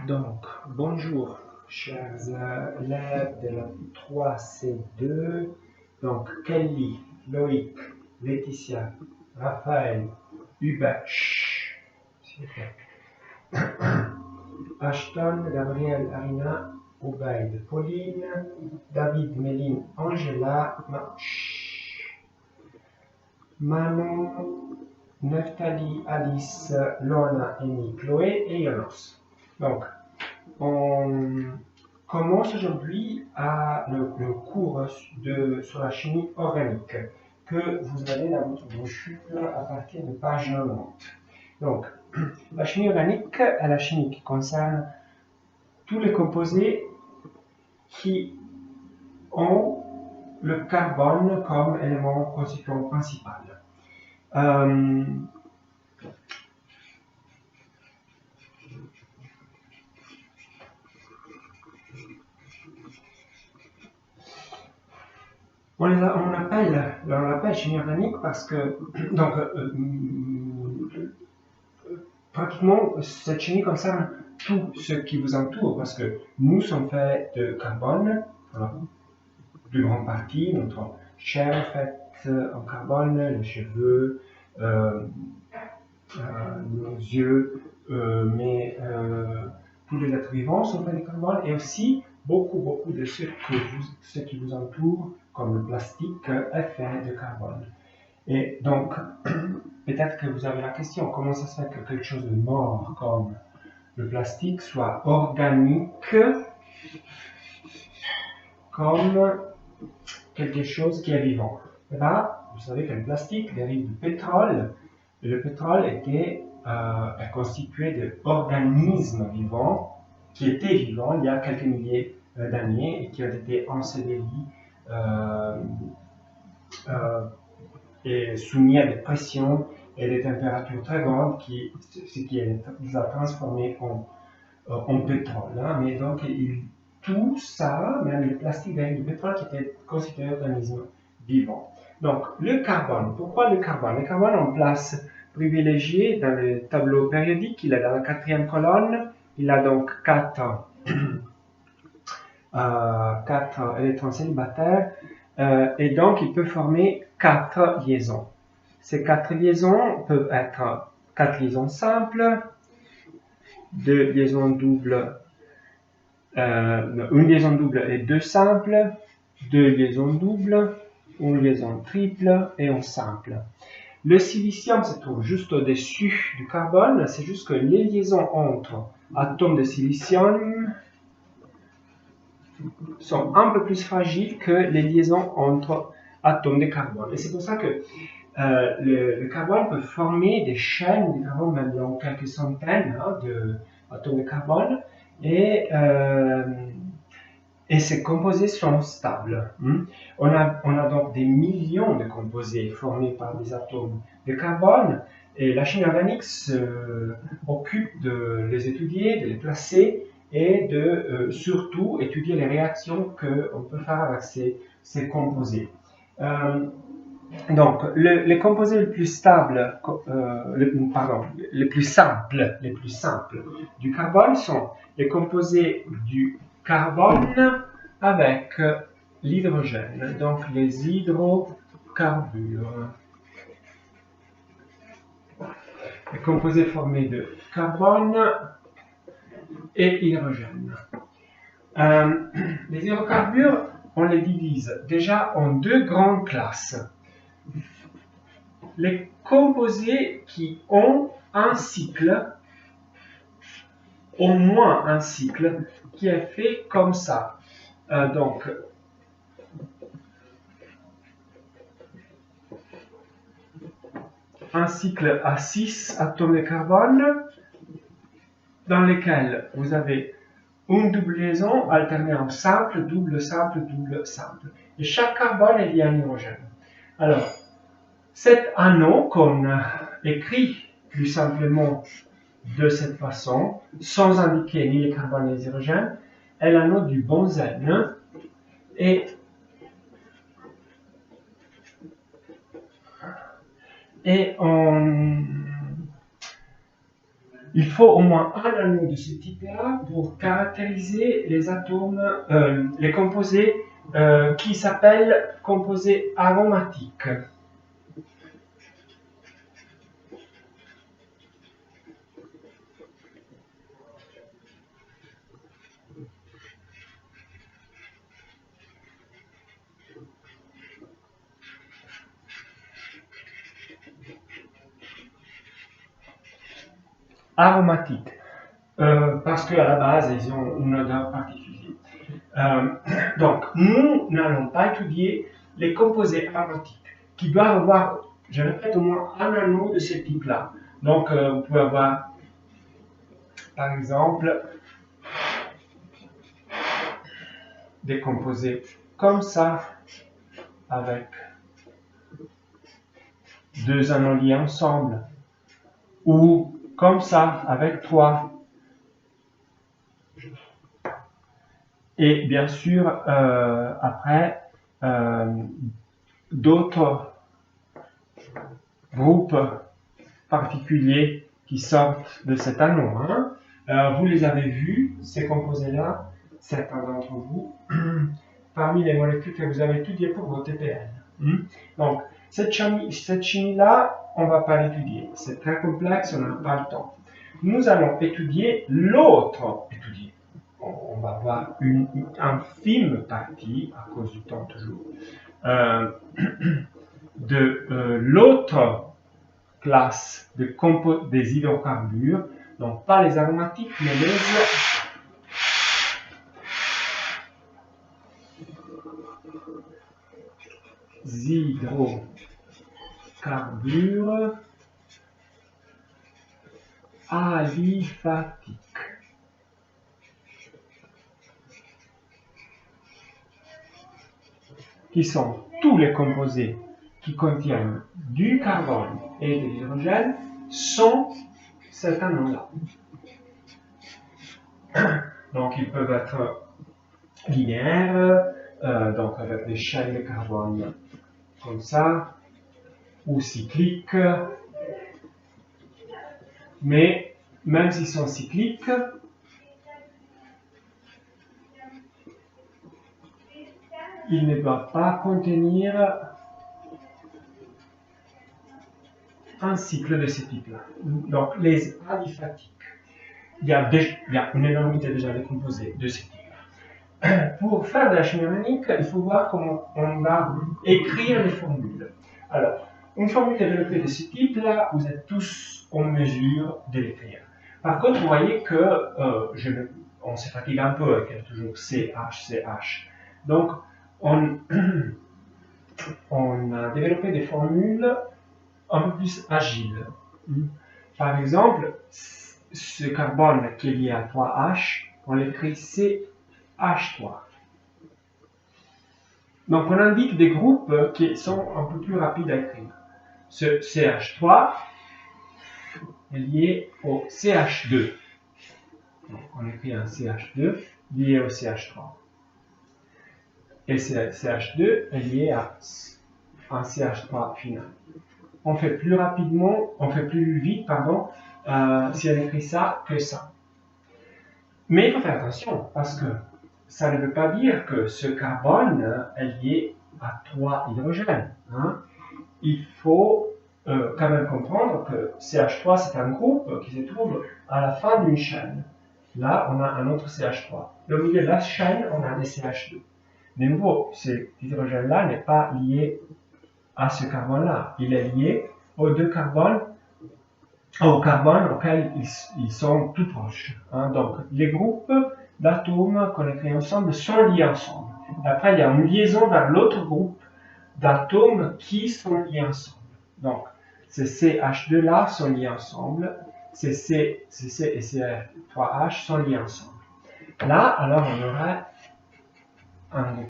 Donc, bonjour, chers élèves de la 3C2. Donc, Kelly, Loïc, Laetitia, Raphaël, Hubert, s'il vous plaît. Ashton, Gabriel, Arina, Obaïd, Pauline, David, Méline, Angela, Manon, Neftali, Alice, Lona, Amy, Chloé et Yonos. Donc, on commence aujourd'hui le cours sur la chimie organique que vous avez dans votre brochure à partir de page 90. Donc, la chimie organique est la chimie qui concerne tous les composés qui ont le carbone comme élément constituant principal. On l'appelle chimie organique parce que donc, pratiquement cette chimie concerne tout ce qui vous entoure parce que nous sommes faits de carbone, voilà, de grande partie, notre chair est faite en carbone, les cheveux, nos yeux, mais tous les êtres vivants sont faits de carbone et aussi beaucoup de ce qui vous entoure, comme le plastique, est fait de carbone. Et donc, peut-être que vous avez la question, comment ça se fait que quelque chose de mort comme le plastique soit organique comme quelque chose qui est vivant? Et là, vous savez que le plastique dérive du pétrole, et le pétrole est constitué d'organismes vivants qui étaient vivants il y a quelques milliers d'années et qui ont été ensevelis et soumis à des pressions et des températures très grandes, ce qui les a transformés en pétrole. Hein. Mais donc, tout ça, même le plastique dérive du pétrole, qui était considéré d'organisme vivant. Donc, le carbone. Pourquoi le carbone? Le carbone en place privilégiée dans le tableau périodique, il est dans la 4e colonne. Il a donc 4 électrons célibataires. Et donc, il peut former 4 liaisons. Ces 4 liaisons peuvent être 4 liaisons simples, 2 liaisons doubles, une liaison double et 2 simples, 2 liaisons doubles, une liaison triple et un simple. Le silicium se trouve juste au-dessus du carbone, c'est juste que les liaisons entre atomes de silicium sont un peu plus fragiles que les liaisons entre atomes de carbone. Et c'est pour ça que le carbone peut former des chaînes de carbone, même dans quelques centaines d'atomes de carbone, et ces composés sont stables. On a donc des millions de composés formés par des atomes de carbone, et la chimie organique s'occupe de les étudier, de les placer, et de surtout étudier les réactions qu'on peut faire avec ces composés. Donc, les composés les plus stables, les plus simples du carbone sont les composés du carbone avec l'hydrogène, donc les hydrocarbures. Les composés formés de carbone et hydrogène. Les hydrocarbures, on les divise déjà en 2 grandes classes. Les composés qui ont un cycle, au moins un cycle, qui est fait comme ça. Donc, un cycle à 6 atomes de carbone, dans lequel vous avez une double liaison alternée en simple, double, simple, double, simple. Et chaque carbone est lié à un hydrogène. Alors, cet anneau qu'on écrit plus simplement de cette façon, sans indiquer ni les carbones ni les hydrogènes, est l'anneau du benzène. Et il faut au moins un anneau de ce type-là pour caractériser les atomes, les composés qui s'appellent composés aromatiques. Aromatiques. Parce qu'à la base, ils ont une odeur particulière. Donc, nous n'allons pas étudier les composés aromatiques qui doivent avoir, je répète, au moins un anneau de ce type-là. Donc, vous pouvez avoir, par exemple, des composés comme ça, avec deux anneaux liés ensemble, ou comme ça, avec trois. Et bien sûr, après, d'autres groupes particuliers qui sortent de cet anneau. Vous les avez vus, ces composés-là, certains d'entre vous, parmi les molécules que vous avez étudiées pour vos TPL. Donc, cette chimie-là, on ne va pas l'étudier. C'est très complexe, on n'a pas le temps. Nous allons étudier l'autre étudier. On va voir une infime partie, à cause du temps toujours, de l'autre classe des hydrocarbures, donc pas les aromatiques, mais les hydrocarbures aliphatiques. Qui sont tous les composés qui contiennent du carbone et de l'hydrogène sans cet anneau-là. Donc, ils peuvent être linéaires, donc avec des chaînes de carbone comme ça, ou cycliques, mais même s'ils sont cycliques, ils ne doivent pas contenir un cycle de ce type-là. Donc, les aliphatiques, il y a une énormité déjà de composés de ce type. Pour faire de la chimie organique, il faut voir comment on va écrire les formules. Alors, une formule développée de ce type-là, vous êtes tous en mesure de l'écrire. Par contre, vous voyez que on se fatigue un peu avec toujours CH. Donc, on a développé des formules un peu plus agiles. Par exemple, ce carbone qui est lié à 3H, on l'écrit CH3. Donc on indique des groupes qui sont un peu plus rapides à écrire. Ce CH3 est lié au CH2. Donc on écrit un CH2 lié au CH3. Et ce CH2 est lié à un CH3 final. On fait plus rapidement, on fait plus vite, pardon, si on écrit ça que ça. Mais il faut faire attention, parce que ça ne veut pas dire que ce carbone est lié à 3 hydrogènes. Il faut quand même comprendre que CH3, c'est un groupe qui se trouve à la fin d'une chaîne. Là, on a un autre CH3. Et au milieu de la chaîne, on a des CH2. De nouveau, cet hydrogène-là n'est pas lié à ce carbone-là. Il est lié aux deux carbones, au carbone auquel ils sont tout proches. Donc, les groupes d'atomes qu'on écrit ensemble sont liés ensemble. Après, il y a une liaison vers l'autre groupe d'atomes qui sont liés ensemble. Donc, ces CH2-là sont liés ensemble, ces C et CH3H sont liés ensemble. Là, alors, on aura un